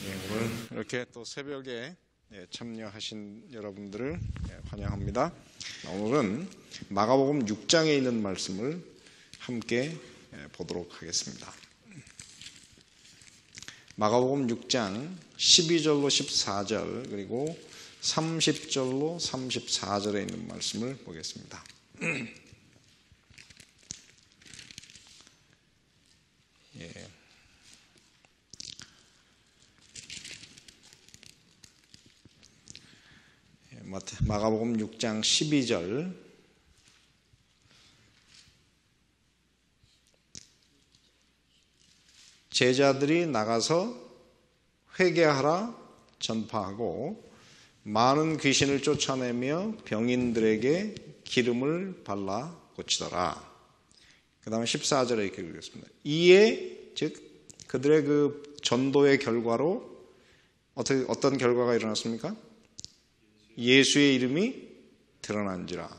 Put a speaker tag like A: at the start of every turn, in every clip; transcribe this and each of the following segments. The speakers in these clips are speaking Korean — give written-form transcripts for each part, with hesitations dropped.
A: 오늘 이렇게 또 새벽에 참여하신 여러분들을 환영합니다. 오늘은 마가복음 6장에 있는 말씀을 함께 보도록 하겠습니다. 마가복음 6장 12절로 14절 그리고 30절로 34절에 있는 말씀을 보겠습니다. 마가복음 6장 12절 제자들이 나가서 회개하라 전파하고 많은 귀신을 쫓아내며 병인들에게 기름을 발라 고치더라. 그 다음에 14절에 이렇게 읽겠습니다. 이에 즉 그들의 그 전도의 결과로 어떤 결과가 일어났습니까? 예수의 이름이 드러난지라.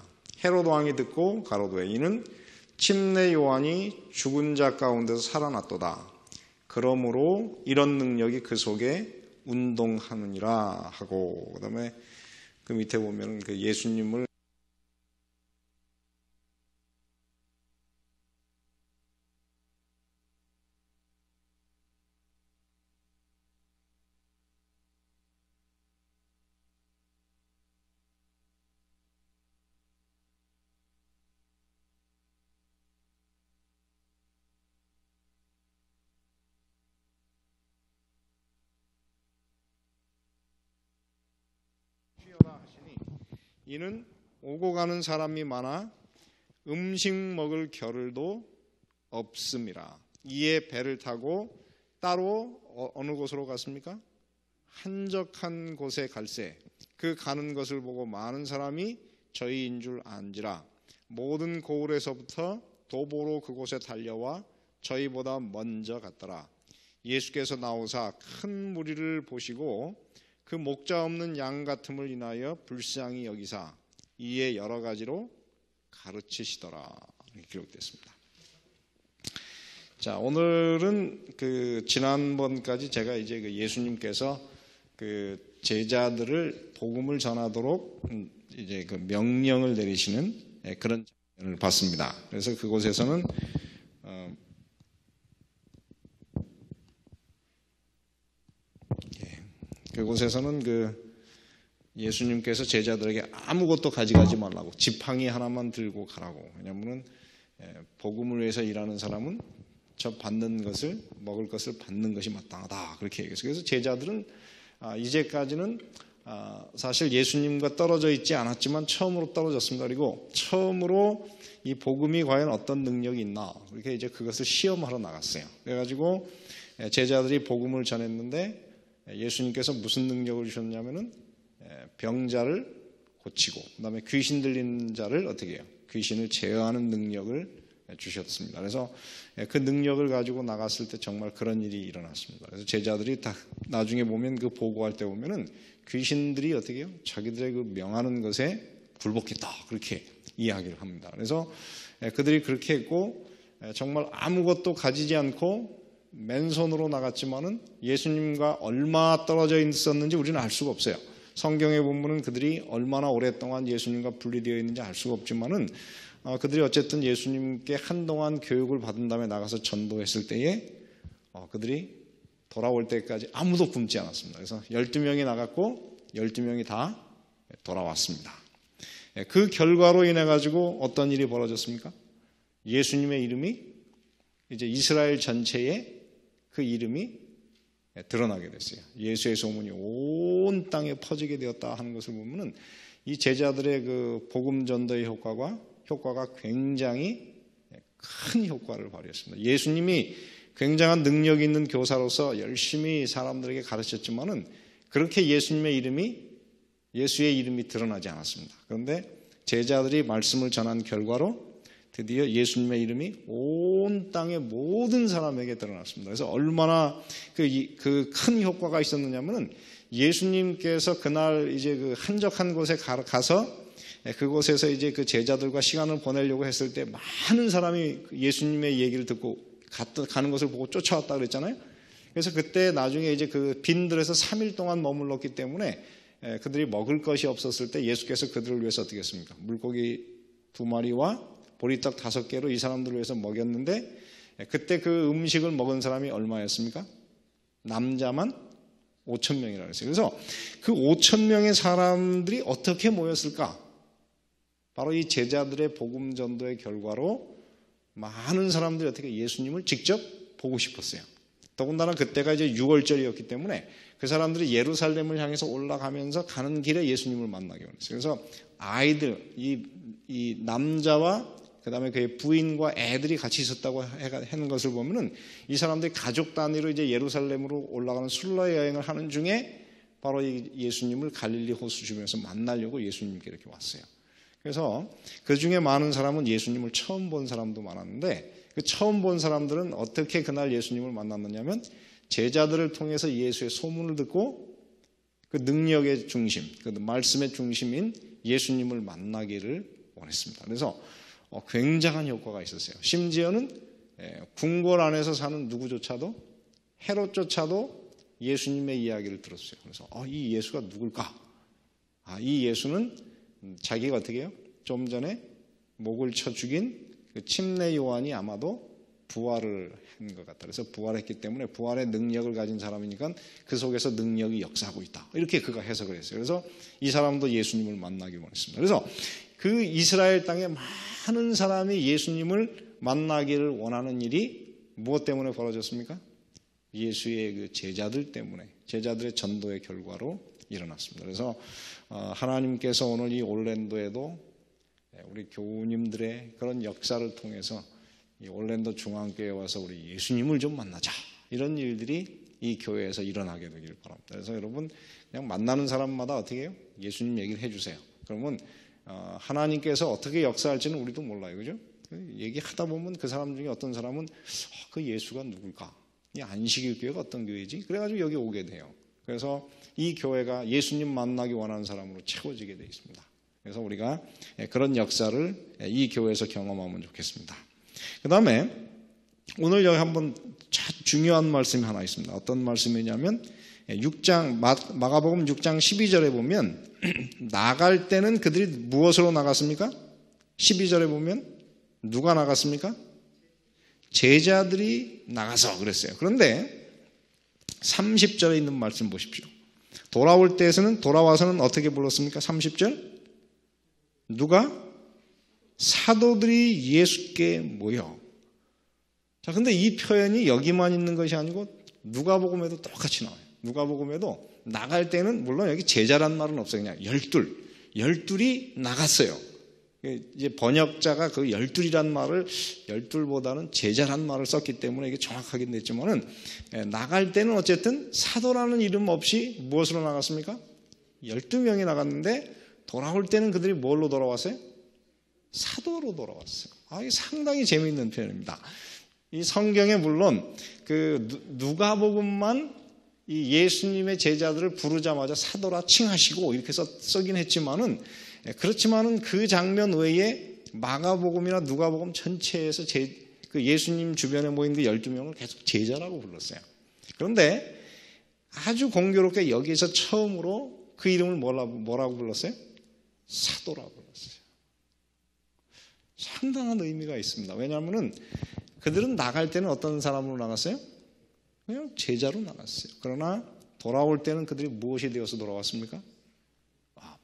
A: 헤로드 왕이 듣고 가로되 이는 침례 요한이 죽은 자 가운데서 살아났도다. 그러므로 이런 능력이 그 속에 운동하느니라 하고, 그 다음에 그 밑에 보면 그 예수님을 하시니 이는 오고 가는 사람이 많아 음식 먹을 겨를도 없음이라. 이에 배를 타고 따로 어느 곳으로 갔습니까? 한적한 곳에 갈새 그 가는 것을 보고 많은 사람이 저희인 줄 안지라. 모든 고을에서부터 도보로 그곳에 달려와 저희보다 먼저 갔더라. 예수께서 나오사 큰 무리를 보시고 그 목자 없는 양 같음을 인하여 불쌍히 여기사 이에 여러 가지로 가르치시더라. 이렇게 기록됐습니다. 자, 오늘은 그 지난번까지 제가 이제 그 예수님께서 그 제자들을 복음을 전하도록 이제 그 명령을 내리시는 그런 장면을 봤습니다. 그래서 그곳에서는 그 예수님께서 제자들에게 아무것도 가져가지 말라고, 지팡이 하나만 들고 가라고. 왜냐하면 복음을 위해서 일하는 사람은 저 받는 것을, 먹을 것을 받는 것이 마땅하다, 그렇게 얘기했어요. 그래서 제자들은 이제까지는 사실 예수님과 떨어져 있지 않았지만 처음으로 떨어졌습니다. 그리고 처음으로 이 복음이 과연 어떤 능력이 있나, 그렇게 이제 그것을 시험하러 나갔어요. 그래가지고 제자들이 복음을 전했는데 예수님께서 무슨 능력을 주셨냐면은 병자를 고치고, 그 다음에 귀신 들린 자를 어떻게 해요? 귀신을 제어하는 능력을 주셨습니다. 그래서 그 능력을 가지고 나갔을 때 정말 그런 일이 일어났습니다. 그래서 제자들이 다 나중에 보면 그 보고할 때 보면은 귀신들이 어떻게 해요? 자기들의 그 명하는 것에 굴복했다, 그렇게 이야기를 합니다. 그래서 그들이 그렇게 했고, 정말 아무것도 가지지 않고 맨손으로 나갔지만은 예수님과 얼마 떨어져 있었는지 우리는 알 수가 없어요. 성경에 보면은 그들이 얼마나 오랫동안 예수님과 분리되어 있는지 알 수가 없지만은 그들이 어쨌든 예수님께 한동안 교육을 받은 다음에 나가서 전도했을 때에 그들이 돌아올 때까지 아무도 굶지 않았습니다. 그래서 12명이 나갔고 12명이 다 돌아왔습니다. 그 결과로 인해 가지고 어떤 일이 벌어졌습니까? 예수님의 이름이 이제 이스라엘 전체에 그 이름이 드러나게 됐어요. 예수의 소문이 온 땅에 퍼지게 되었다 하는 것을 보면은 이 제자들의 그 복음 전도의 효과가 굉장히 큰 효과를 발휘했습니다. 예수님이 굉장한 능력 있는 교사로서 열심히 사람들에게 가르쳤지만은 그렇게 예수의 이름이 드러나지 않았습니다. 그런데 제자들이 말씀을 전한 결과로 드디어 예수님의 이름이 온 땅의 모든 사람에게 드러났습니다. 그래서 얼마나 그 큰 효과가 있었느냐면은 예수님께서 그날 이제 그 한적한 곳에 가서 그곳에서 이제 그 제자들과 시간을 보내려고 했을 때 많은 사람이 예수님의 얘기를 듣고 가는 것을 보고 쫓아왔다 그랬잖아요. 그래서 그때 나중에 이제 그 빈들에서 3일 동안 머물렀기 때문에 그들이 먹을 것이 없었을 때 예수께서 그들을 위해서 어떻게 했습니까? 물고기 2마리와 보리떡 5개로 이 사람들을 위해서 먹였는데 그때 그 음식을 먹은 사람이 얼마였습니까? 남자만 5,000명이라고 했어요. 그래서 그 5,000명의 사람들이 어떻게 모였을까? 바로 이 제자들의 복음 전도의 결과로 많은 사람들이 어떻게 예수님을 직접 보고 싶었어요. 더군다나 그때가 이제 6월절이었기 때문에 그 사람들이 예루살렘을 향해서 올라가면서 가는 길에 예수님을 만나게 원했어요. 그래서 아이들, 이 남자와 그다음에 그의 부인과 애들이 같이 있었다고 하는 것을 보면은 이 사람들이 가족 단위로 이제 예루살렘으로 올라가는 순례 여행을 하는 중에 바로 이 예수님을 갈릴리 호수 주변에서 만나려고 예수님께 이렇게 왔어요. 그래서 그 중에 많은 사람은 예수님을 처음 본 사람도 많았는데 그 처음 본 사람들은 어떻게 그날 예수님을 만났느냐면 제자들을 통해서 예수의 소문을 듣고 그 능력의 중심, 그 말씀의 중심인 예수님을 만나기를 원했습니다. 그래서 굉장한 효과가 있었어요. 심지어는 궁궐 안에서 사는 누구조차도 헤롯조차도 예수님의 이야기를 들었어요. 그래서 이 예수가 누굴까? 이 예수는 자기가 어떻게 해요? 좀 전에 목을 쳐 죽인 그 침례 요한이 아마도 부활을 한 것 같다. 그래서 부활했기 때문에 부활의 능력을 가진 사람이니까 그 속에서 능력이 역사하고 있다. 이렇게 그가 해석을 했어요. 그래서 이 사람도 예수님을 만나기 원했습니다. 그래서 그 이스라엘 땅에 많은 사람이 예수님을 만나기를 원하는 일이 무엇 때문에 벌어졌습니까? 예수의 그 제자들 때문에, 제자들의 전도의 결과로 일어났습니다. 그래서 하나님께서 오늘 이 올랜도에도 우리 교우님들의 그런 역사를 통해서 이 올랜도 중앙교회에 와서 우리 예수님을 좀 만나자, 이런 일들이 이 교회에서 일어나게 되길 바랍니다. 그래서 여러분 그냥 만나는 사람마다 어떻게 해요? 예수님 얘기를 해주세요. 그러면 하나님께서 어떻게 역사할지는 우리도 몰라요. 그죠? 얘기하다 보면 그 사람 중에 어떤 사람은 그 예수가 누굴까? 이 안식일 교회가 어떤 교회지? 그래가지고 여기 오게 돼요. 그래서 이 교회가 예수님 만나기 원하는 사람으로 채워지게 되어 있습니다. 그래서 우리가 그런 역사를 이 교회에서 경험하면 좋겠습니다. 그 다음에 오늘 여기 한번 중요한 말씀이 하나 있습니다. 어떤 말씀이냐면 6장 마가복음 6장 12절에 보면 나갈 때는 그들이 무엇으로 나갔습니까? 12절에 보면 누가 나갔습니까? 제자들이 나가서 그랬어요. 그런데 30절에 있는 말씀 보십시오. 돌아올 때에서는 돌아와서는 어떻게 불렀습니까? 30절 누가? 사도들이 예수께 모여. 자, 근데 이 표현이 여기만 있는 것이 아니고 누가복음에도 똑같이 나와요. 누가복음에도 나갈 때는 물론 여기 제자란 말은 없어요. 그냥 열둘이 나갔어요. 이제 번역자가 그 열둘이란 말을 열둘보다는 제자란 말을 썼기 때문에 이게 정확하긴 됐지만은 나갈 때는 어쨌든 사도라는 이름 없이 무엇으로 나갔습니까? 12명이 나갔는데 돌아올 때는 그들이 뭘로 돌아왔어요? 사도로 돌아왔어요. 이게 상당히 재미있는 표현입니다. 이 성경에 물론 그 누가복음만 이 예수님의 제자들을 부르자마자 사도라 칭하시고 이렇게 쓰긴 했지만은 그렇지만은 그 장면 외에 마가복음이나 누가복음 전체에서 그 예수님 주변에 모인 그 12명을 계속 제자라고 불렀어요. 그런데 아주 공교롭게 여기서 처음으로 그 이름을 뭐라고 불렀어요? 사도라고 불렀어요. 상당한 의미가 있습니다. 왜냐하면은 그들은 나갈 때는 어떤 사람으로 나갔어요? 그냥 제자로 나갔어요. 그러나 돌아올 때는 그들이 무엇이 되어서 돌아왔습니까?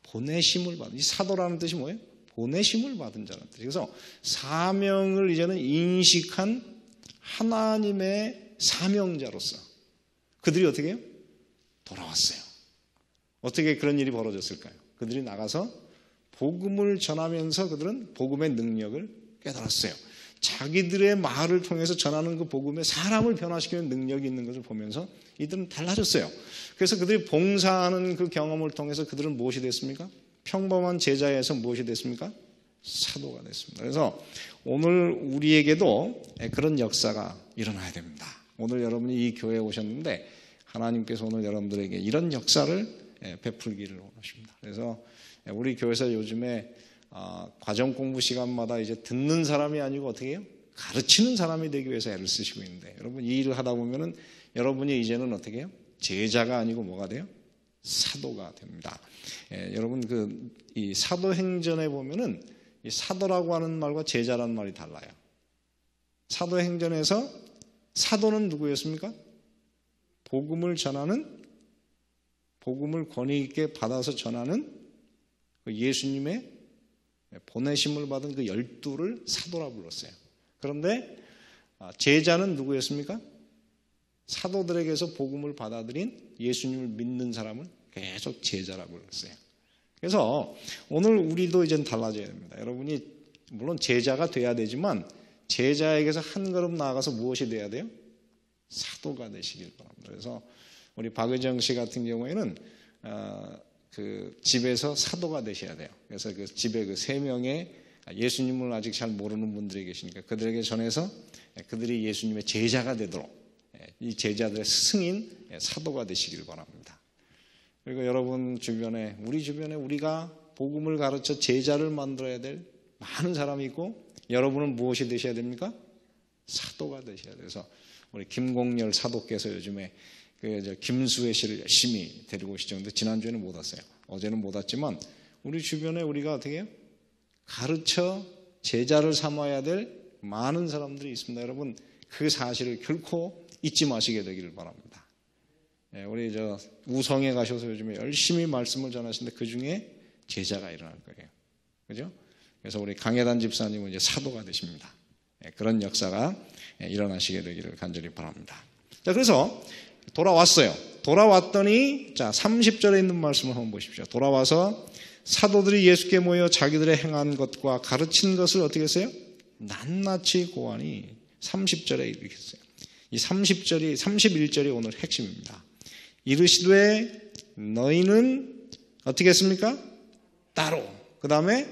A: 보내심을 받은, 이 사도라는 뜻이 뭐예요? 보내심을 받은 자라는 뜻이에요. 그래서 사명을 이제는 인식한 하나님의 사명자로서 그들이 어떻게 해요? 돌아왔어요. 어떻게 그런 일이 벌어졌을까요? 그들이 나가서 복음을 전하면서 그들은 복음의 능력을 깨달았어요. 자기들의 말을 통해서 전하는 그 복음에 사람을 변화시키는 능력이 있는 것을 보면서 이들은 달라졌어요. 그래서 그들이 봉사하는 그 경험을 통해서 그들은 무엇이 됐습니까? 평범한 제자에서 무엇이 됐습니까? 사도가 됐습니다. 그래서 오늘 우리에게도 그런 역사가 일어나야 됩니다. 오늘 여러분이 이 교회에 오셨는데 하나님께서 오늘 여러분들에게 이런 역사를 베풀기를 원하십니다. 그래서 우리 교회에서 요즘에 과정 공부 시간마다 이제 듣는 사람이 아니고 어떻게 해요? 가르치는 사람이 되기 위해서 애를 쓰시고 있는데 여러분 이 일을 하다 보면은 여러분이 이제는 어떻게 해요? 제자가 아니고 뭐가 돼요? 사도가 됩니다. 여러분 이 사도행전에 보면은 이 사도라고 하는 말과 제자라는 말이 달라요. 사도행전에서 사도는 누구였습니까? 복음을 전하는, 복음을 권위 있게 받아서 전하는 그 예수님의 보내심을 받은 그 12를 사도라 불렀어요. 그런데 제자는 누구였습니까? 사도들에게서 복음을 받아들인 예수님을 믿는 사람을 계속 제자라고 불렀어요. 그래서 오늘 우리도 이제는 달라져야 됩니다. 여러분이 물론 제자가 돼야 되지만 제자에게서 한 걸음 나아가서 무엇이 돼야 돼요? 사도가 되시길 바랍니다. 그래서 우리 박의정 씨 같은 경우에는 그 집에서 사도가 되셔야 돼요. 그래서 그 집에 그 3명의 예수님을 아직 잘 모르는 분들이 계시니까 그들에게 전해서 그들이 예수님의 제자가 되도록 이 제자들의 스승인 사도가 되시길 바랍니다. 그리고 여러분 주변에, 우리 주변에 우리가 복음을 가르쳐 제자를 만들어야 될 많은 사람이 있고, 여러분은 무엇이 되셔야 됩니까? 사도가 되셔야 돼요. 그래서 우리 김공열 사도께서 요즘에 김수혜 씨를 열심히 데리고 오시는데 지난주에는 못 왔어요. 어제는 못 왔지만 우리 주변에 우리가 어떻게 해요? 가르쳐 제자를 삼아야 될 많은 사람들이 있습니다. 여러분 그 사실을 결코 잊지 마시게 되기를 바랍니다. 우리 우성에 가셔서 요즘에 열심히 말씀을 전하시는데 그 중에 제자가 일어날 거예요. 그죠? 그래서 우리 강혜단 집사님은 이제 사도가 되십니다. 그런 역사가 일어나시게 되기를 간절히 바랍니다. 자, 그래서 돌아왔어요. 돌아왔더니, 자, 30절에 있는 말씀을 한번 보십시오. 돌아와서 사도들이 예수께 모여 자기들의 행한 것과 가르친 것을 어떻게 했어요? 낱낱이 고하니 30절에 이렇게 했어요. 이 30절이, 31절이 오늘 핵심입니다. 이르시되 너희는 어떻게 했습니까? 따로. 그 다음에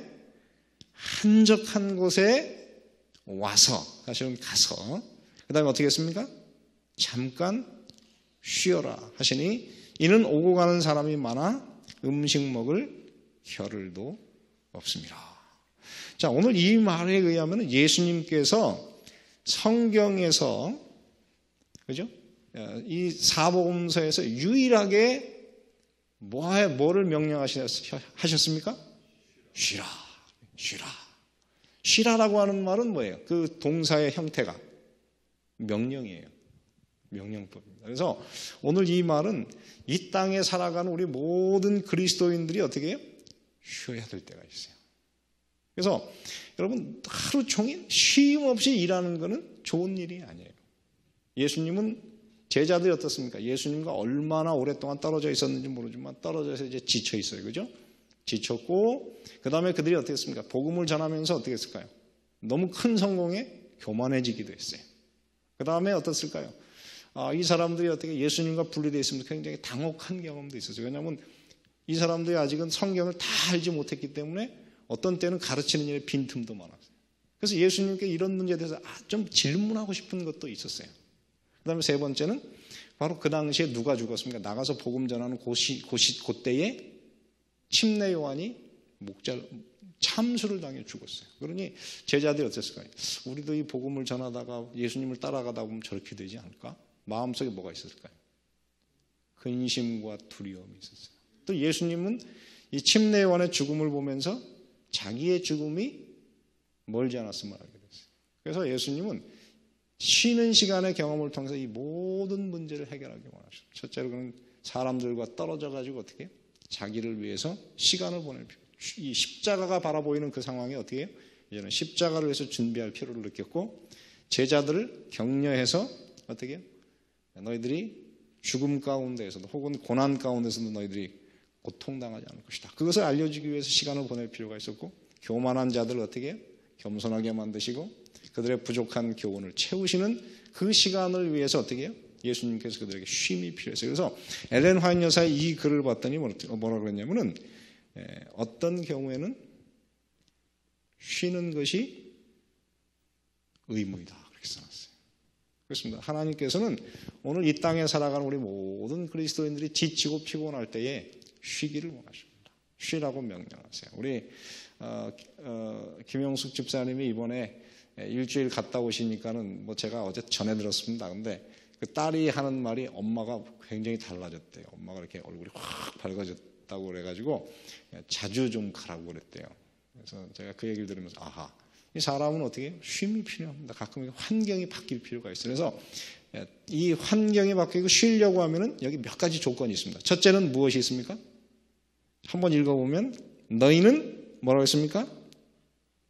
A: 한적한 곳에 와서, 사실은 가서, 그 다음에 어떻게 했습니까? 잠깐 쉬어라 하시니 이는 오고 가는 사람이 많아 음식 먹을 겨를도 없습니다. 자, 오늘 이 말에 의하면 예수님께서 성경에서, 그죠? 이 사복음서에서 유일하게 뭐를 명령하셨습니까? 쉬라. 쉬라. 쉬라라고 하는 말은 뭐예요? 그 동사의 형태가 명령이에요. 명령법입니다. 그래서 오늘 이 말은 이 땅에 살아가는 우리 모든 그리스도인들이 어떻게 해요? 쉬어야 될 때가 있어요. 그래서 여러분 하루 종일 쉼 없이 일하는 것은 좋은 일이 아니에요. 예수님은 제자들이 어떻습니까? 예수님과 얼마나 오랫동안 떨어져 있었는지 모르지만 떨어져서 이제 지쳐 있어요. 그죠? 지쳤고 그 다음에 그들이 어떻게 했습니까? 복음을 전하면서 어떻게 했을까요? 너무 큰 성공에 교만해지기도 했어요. 그 다음에 어떻을까요? 이 사람들이 어떻게 예수님과 분리되어 있으면 굉장히 당혹한 경험도 있었어요. 왜냐하면 이 사람들이 아직은 성경을 다 알지 못했기 때문에 어떤 때는 가르치는 일에 빈틈도 많았어요. 그래서 예수님께 이런 문제에 대해서 좀 질문하고 싶은 것도 있었어요. 그 다음에 세 번째는 바로 그 당시에 누가 죽었습니까? 나가서 복음 전하는 그때에 침례 요한이 참수를 당해 죽었어요. 그러니 제자들이 어땠을까요? 우리도 이 복음을 전하다가 예수님을 따라가다 보면 저렇게 되지 않을까? 마음속에 뭐가 있었을까요? 근심과 두려움이 있었어요. 또 예수님은 이 침례 요한의 죽음을 보면서 자기의 죽음이 멀지 않았음을 알게 됐어요. 그래서 예수님은 쉬는 시간의 경험을 통해서 이 모든 문제를 해결하기 원하셨어요. 첫째로 그는 사람들과 떨어져 가지고 어떻게 해요? 자기를 위해서 시간을 보낼 필요. 이 십자가가 바라보이는 그 상황에 어떻게 해요? 이제는 십자가를 위해서 준비할 필요를 느꼈고 제자들을 격려해서 어떻게 해요? 너희들이 죽음 가운데에서도 혹은 고난 가운데서도 너희들이 고통당하지 않을 것이다. 그것을 알려주기 위해서 시간을 보낼 필요가 있었고 교만한 자들을 어떻게 해요? 겸손하게 만드시고 그들의 부족한 교훈을 채우시는 그 시간을 위해서 어떻게 해요? 예수님께서 그들에게 쉼이 필요했어요. 그래서 엘렌 화이트 여사의 이 글을 봤더니 뭐라고 그랬냐면은 어떤 경우에는 쉬는 것이 의무이다. 그렇게 써놨어요. 그렇습니다. 하나님께서는 오늘 이 땅에 살아가는 우리 모든 그리스도인들이 지치고 피곤할 때에 쉬기를 원하십니다. 쉬라고 명령하세요. 우리 김영숙 집사님이 이번에 일주일 갔다 오시니까는 뭐 제가 어제 전해 들었습니다. 근데 그 딸이 하는 말이 엄마가 굉장히 달라졌대요. 엄마가 이렇게 얼굴이 확 밝아졌다고 그래가지고 자주 좀 가라고 그랬대요. 그래서 제가 그 얘기를 들으면서 아하, 이 사람은 어떻게 해요? 쉼이 필요합니다. 가끔 환경이 바뀔 필요가 있어요. 그래서 이 환경이 바뀌고 쉬려고 하면은 여기 몇 가지 조건이 있습니다. 첫째는 무엇이 있습니까? 한번 읽어보면 너희는 뭐라고 했습니까?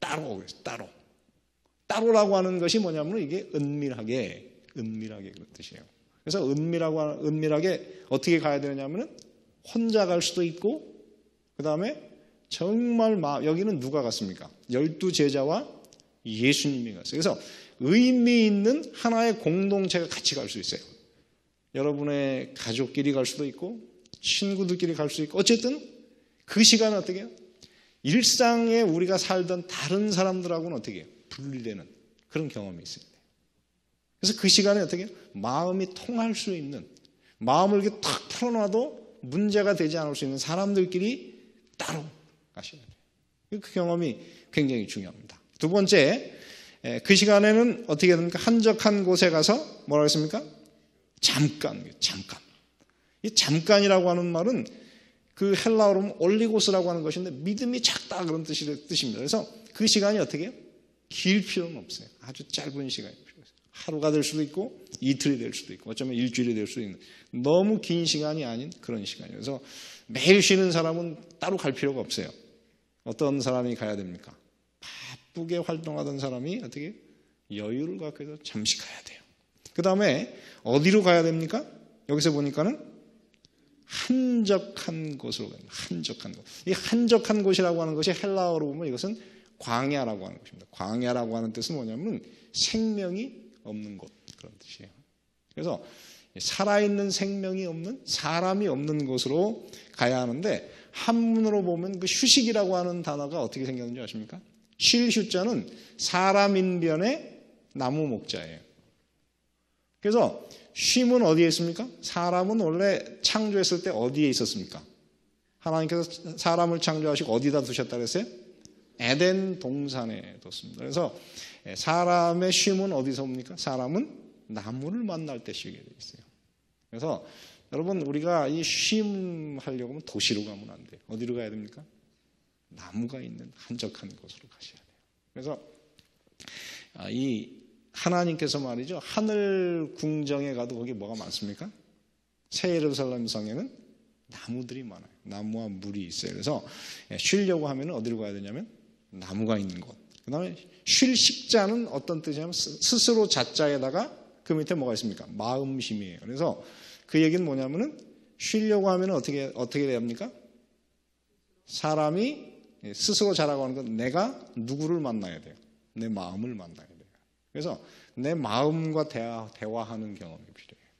A: 따로. 따로라고 하는 것이 뭐냐면 이게 은밀하게 그런 뜻이에요. 그래서 은밀하게 어떻게 가야 되느냐면은 혼자 갈 수도 있고, 그 다음에 정말 여기는 누가 갔습니까? 12제자와 예수님이 갔어요. 그래서 의미 있는 하나의 공동체가 같이 갈 수 있어요. 여러분의 가족끼리 갈 수도 있고 친구들끼리 갈 수 있고, 어쨌든 그 시간은 어떻게 해요? 일상에 우리가 살던 다른 사람들하고는 어떻게 해요? 분리되는 그런 경험이 있어요. 그래서 그 시간에 어떻게 해요? 마음이 통할 수 있는, 마음을 이렇게 탁 풀어놔도 문제가 되지 않을 수 있는 사람들끼리 따로 가셔야 돼요. 그 경험이 굉장히 중요합니다. 두 번째, 그 시간에는 어떻게 됩니까? 한적한 곳에 가서 뭐라고 했습니까? 잠깐. 이 잠깐이라고 하는 말은 그 헬라어로 보면 올리고스라고 하는 것인데 믿음이 작다 그런 뜻입니다. 그래서 그 시간이 어떻게 해요? 길 필요는 없어요. 아주 짧은 시간이 필요해요. 하루가 될 수도 있고 이틀이 될 수도 있고 어쩌면 일주일이 될 수도 있는 너무 긴 시간이 아닌 그런 시간이에요. 그래서 매일 쉬는 사람은 따로 갈 필요가 없어요. 어떤 사람이 가야 됩니까? 바쁘게 활동하던 사람이 어떻게 여유를 갖고 해서 잠시 가야 돼요. 그 다음에 어디로 가야 됩니까? 여기서 보니까는 한적한 곳으로 가야 됩니다. 한적한 곳. 이 한적한 곳이라고 하는 것이 헬라어로 보면 이것은 광야라고 하는 것입니다. 광야라고 하는 뜻은 뭐냐면 생명이 없는 곳 그런 뜻이에요. 그래서 살아있는 생명이 없는 사람이 없는 곳으로 가야 하는데 한문으로 보면 그 휴식이라고 하는 단어가 어떻게 생겼는지 아십니까? 쉴 휴자는 사람인변의 나무 목자예요. 그래서 쉼은 어디에 있습니까? 사람은 원래 창조했을 때 어디에 있었습니까? 하나님께서 사람을 창조하시고 어디다 두셨다고 했어요? 에덴 동산에 뒀습니다. 그래서 사람의 쉼은 어디서 옵니까? 사람은 나무를 만날 때 쉬게 되어 있어요. 그래서 여러분 우리가 이 쉼 하려고 하면 도시로 가면 안 돼요. 어디로 가야 됩니까? 나무가 있는 한적한 곳으로 가셔야 돼요. 그래서 이 하나님께서 말이죠. 하늘 궁정에 가도 거기 뭐가 많습니까? 새 예루살렘 성에는 나무들이 많아요. 나무와 물이 있어요. 그래서 쉬려고 하면 어디로 가야 되냐면 나무가 있는 곳. 그 다음에 쉴 식자는 어떤 뜻이냐면 스스로 자자에다가 그 밑에 뭐가 있습니까? 마음심이에요. 그래서 그 얘기는 뭐냐면은 쉬려고 하면 어떻게 돼야 합니까? 사람이 스스로 자라고 하는 건 내가 누구를 만나야 돼요? 내 마음을 만나야 돼요. 그래서 내 마음과 대화하는 경험이 필요해요.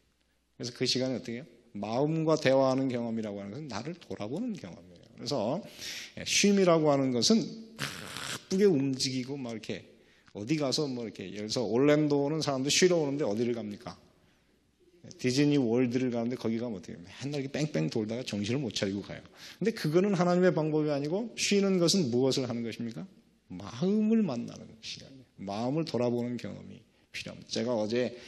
A: 그래서 그 시간에 어떻게 해요? 마음과 대화하는 경험이라고 하는 것은 나를 돌아보는 경험이에요. 그래서 쉼이라고 하는 것은 바쁘게 움직이고 막 이렇게 어디 가서 뭐 이렇게 예를 들어서 올랜도는 사람들 쉬러 오는데 어디를 갑니까? 디즈니 월드를 가는데 거기 가면 어떻게 해요? 맨날 이렇게 뺑뺑 돌다가 정신을 못 차리고 가요. 근데 그거는 하나님의 방법이 아니고 쉬는 것은 무엇을 하는 것입니까? 마음을 만나는 시간이에요. 마음을 돌아보는 경험이 필요합니다. 제가 어제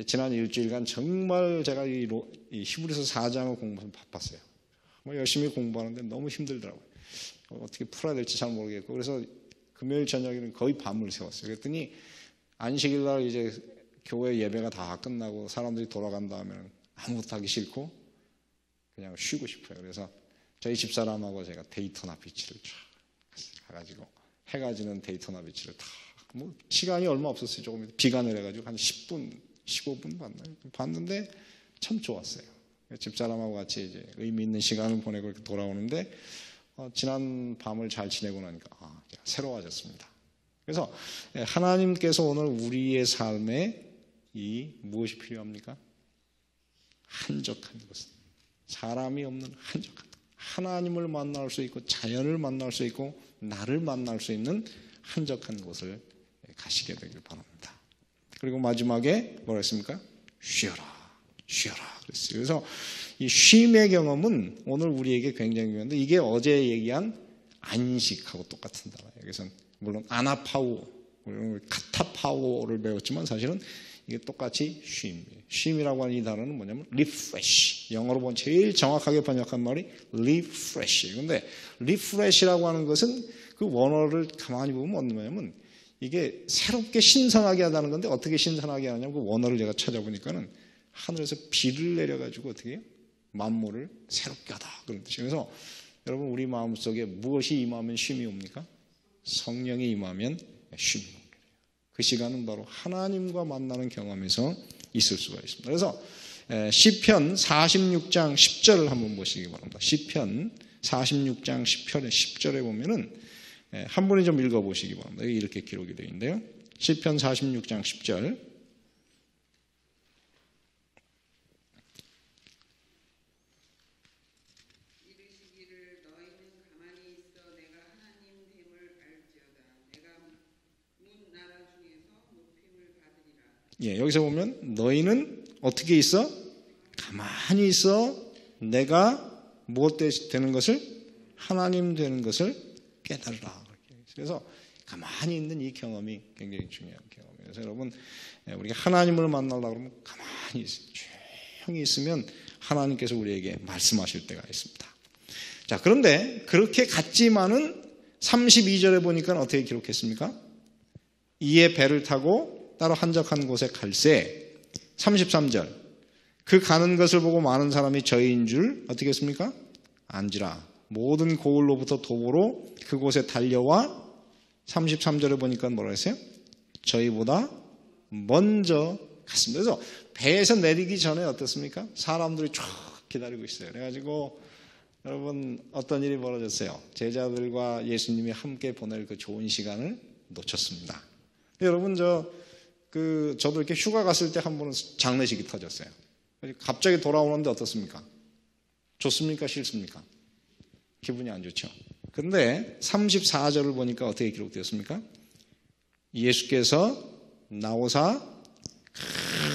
A: 지난 일주일간 정말 제가 이 히브리서 4장을 공부해서 바빴어요. 열심히 공부하는데 너무 힘들더라고요. 어떻게 풀어야 될지 잘 모르겠고 그래서 금요일 저녁에는 거의 밤을 새웠어요. 그랬더니 안식일 날 이제 교회 예배가 다 끝나고 사람들이 돌아간 다음에는 아무것도 하기 싫고 그냥 쉬고 싶어요. 그래서 저희 집사람하고 제가 데이터나 비치를 쫙 가가지고 해가 지는 데이터나 비치를 다 뭐 시간이 얼마 없었어요. 조금 비가 내려가지고 한 10분, 15분 봤는데 참 좋았어요. 집사람하고 같이 이제 의미 있는 시간을 보내고 이렇게 돌아오는데 지난 밤을 잘 지내고 나니까 새로워졌습니다. 그래서 하나님께서 오늘 우리의 삶에 무엇이 필요합니까? 한적한 곳, 사람이 없는 한적한 곳, 하나님을 만날 수 있고 자연을 만날 수 있고 나를 만날 수 있는 한적한 곳을 가시게 되길 바랍니다. 그리고 마지막에 뭐라 했습니까? 쉬어라 그랬어요. 그래서 이 쉼의 경험은 오늘 우리에게 굉장히 중요한데 이게 어제 얘기한 안식하고 똑같은 단어예요. 여기서는 물론 아나파우, 카타파오를 배웠지만 사실은 이게 똑같이 쉼이에요. 쉼이라고 하는 이 단어는 뭐냐면 refresh. 영어로 보면 제일 정확하게 번역한 말이 refresh예요. 근데 refresh라고 하는 것은 그 원어를 가만히 보면 뭐냐면 이게 새롭게 신선하게 하다는 건데 어떻게 신선하게 하냐면 그 원어를 제가 찾아보니까는 하늘에서 비를 내려가지고 어떻게 해요? 만물을 새롭게 하다 그런 뜻이에요. 그래서 여러분 우리 마음속에 무엇이 임하면 쉼이 옵니까? 성령이 임하면 쉼이 옵니다. 그 시간은 바로 하나님과 만나는 경험에서 있을 수가 있습니다. 그래서 시편 46장 10절을 한번 보시기 바랍니다. 시편 46장 10절에 보면은 한 분이 좀 읽어보시기 바랍니다. 이렇게 기록이 되어 있는데요. 시편 46장 10절 여기서 보면 너희는 어떻게 있어? 가만히 있어. 내가 무엇 되는 것을? 하나님 되는 것을 깨달으라. 그래서 가만히 있는 이 경험이 굉장히 중요한 경험이에요. 그래서 여러분 우리가 하나님을 만나려고 그러면 가만히 있어요. 조용히 있으면 하나님께서 우리에게 말씀하실 때가 있습니다. 자, 그런데 그렇게 갔지만은 32절에 보니까 어떻게 기록했습니까? 이에 배를 타고 따로 한적한 곳에 갈새. 33절 그 가는 것을 보고 많은 사람이 저희인 줄 어떻게 했습니까? 안지라 모든 고을로부터 도보로 그곳에 달려와 33절에 보니까 뭐라 했어요? 저희보다 먼저 갔습니다. 그래서 배에서 내리기 전에 어떻습니까? 사람들이 쭉 기다리고 있어요. 그래가지고 여러분 어떤 일이 벌어졌어요? 제자들과 예수님이 함께 보낼 그 좋은 시간을 놓쳤습니다. 여러분 저도 이렇게 휴가 갔을 때 한 번은 장례식이 터졌어요. 갑자기 돌아오는데 어떻습니까? 좋습니까? 싫습니까? 기분이 안 좋죠. 그런데 34절을 보니까 어떻게 기록되었습니까? 예수께서 나오사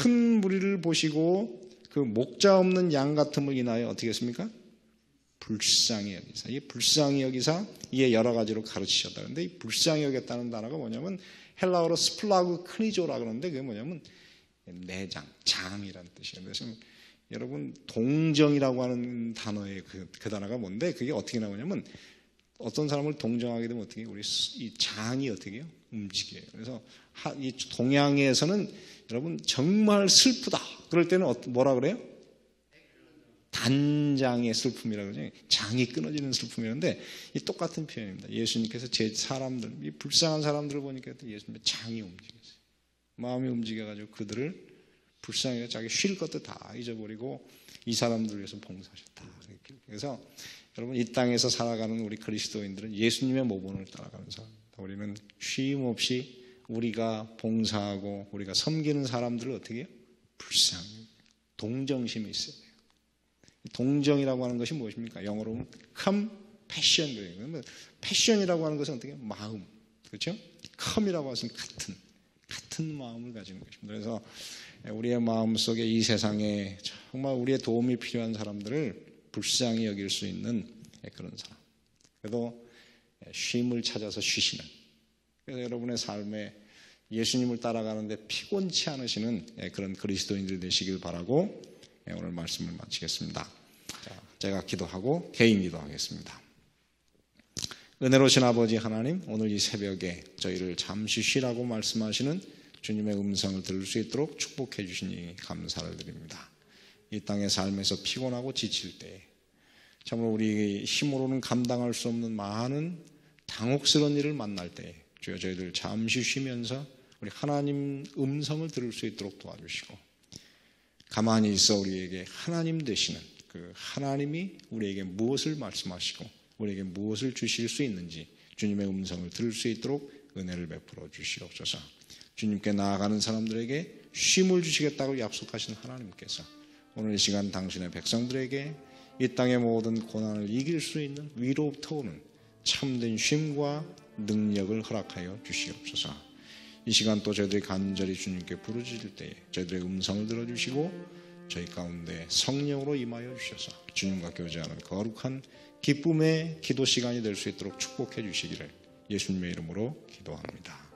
A: 큰 무리를 보시고 그 목자 없는 양 같음을 인하여 어떻게 했습니까? 불쌍히 여기사. 이 불쌍히 여기사 이에 여러 가지로 가르치셨다. 그런데 이 불쌍히 여겼다는 단어가 뭐냐면 헬라어로 스플라그 크니조라 그러는데 그게 뭐냐면 내장, 장이라는 뜻이에요. 그래서 여러분 동정이라고 하는 단어의 그 단어가 뭔데 그게 어떻게 나오냐면 어떤 사람을 동정하게 되면 어떻게 우리 이 장이 어떻게 해요? 움직여요. 그래서 이 동양에서는 여러분 정말 슬프다. 그럴 때는 뭐라 그래요? 단장의 슬픔이라고 그러죠. 장이 끊어지는 슬픔이라는데 이 똑같은 표현입니다. 예수님께서 제 사람들, 이 불쌍한 사람들을 보니까 예수님의 장이 움직였어요. 마음이 움직여가지고 그들을 불쌍하게 자기 쉴 것도 다 잊어버리고 이 사람들을 위해서 봉사하셨다. 그래서 여러분 이 땅에서 살아가는 우리 그리스도인들은 예수님의 모본을 따라가는 사람입니다. 우리는 쉼 없이 우리가 봉사하고 우리가 섬기는 사람들을 어떻게 해요? 불쌍히 동정심이 있어요. 동정이라고 하는 것이 무엇입니까? 영어로 보면 compassion. 패션이라고 하는 것은 어떻게? 마음. 그렇죠? come이라고 하는 것은 같은 마음을 가지는 것입니다. 그래서 우리의 마음 속에 이 세상에 정말 우리의 도움이 필요한 사람들을 불쌍히 여길 수 있는 그런 사람. 그래도 쉼을 찾아서 쉬시는. 그래서 여러분의 삶에 예수님을 따라가는데 피곤치 않으시는 그런 그리스도인들 되시길 바라고 오늘 말씀을 마치겠습니다. 제가 기도하고 개인 기도하겠습니다. 은혜로우신 아버지 하나님, 오늘 이 새벽에 저희를 잠시 쉬라고 말씀하시는 주님의 음성을 들을 수 있도록 축복해 주시니 감사를 드립니다. 이 땅의 삶에서 피곤하고 지칠 때 참으로 우리 힘으로는 감당할 수 없는 많은 당혹스러운 일을 만날 때 주여 저희들 잠시 쉬면서 우리 하나님 음성을 들을 수 있도록 도와주시고 가만히 있어 우리에게 하나님 되시는 그 하나님이 우리에게 무엇을 말씀하시고 우리에게 무엇을 주실 수 있는지 주님의 음성을 들을 수 있도록 은혜를 베풀어 주시옵소서. 주님께 나아가는 사람들에게 쉼을 주시겠다고 약속하신 하나님께서 오늘 이 시간 당신의 백성들에게 이 땅의 모든 고난을 이길 수 있는 위로부터 오는 참된 쉼과 능력을 허락하여 주시옵소서. 이 시간 또 저희들이 간절히 주님께 부르짖을 때에 저희들의 음성을 들어주시고 저희 가운데 성령으로 임하여 주셔서 주님과 교제하는 거룩한 기쁨의 기도 시간이 될 수 있도록 축복해 주시기를 예수님의 이름으로 기도합니다.